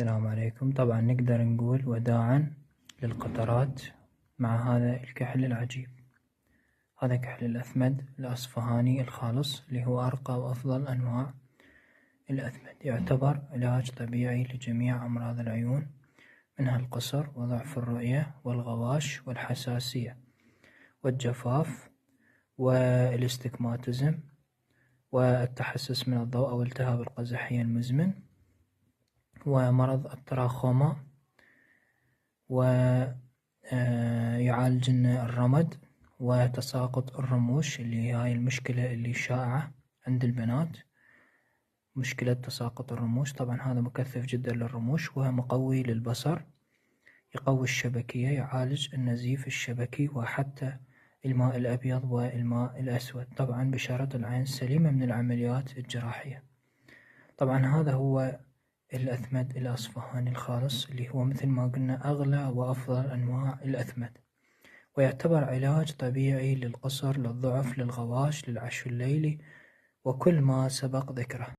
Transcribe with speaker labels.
Speaker 1: السلام عليكم. طبعا نقدر نقول وداعا للقطرات مع هذا الكحل العجيب. هذا كحل الأثمد الأصفهاني الخالص اللي هو أرقى وأفضل أنواع الأثمد، يعتبر علاج طبيعي لجميع أمراض العيون، منها القصر وضعف الرؤية والغواش والحساسية والجفاف والاستجماتيزم والتحسس من الضوء أو التهاب القزحية المزمن ومرض التراخوما، ويعالج الرمد وتساقط الرموش اللي هاي المشكلة اللي شائعة عند البنات، مشكلة تساقط الرموش. طبعا هذا مكثف جدا للرموش ومقوي للبصر، يقوي الشبكية، يعالج النزيف الشبكي وحتى الماء الأبيض والماء الأسود، طبعا بشرط العين سليمة من العمليات الجراحية. طبعا هذا هو الأثمد الأصفهاني الخالص اللي هو مثل ما قلنا أغلى وأفضل أنواع الأثمد، ويعتبر علاج طبيعي للقصر، للضعف، للغواش، للعشو الليلي وكل ما سبق ذكره.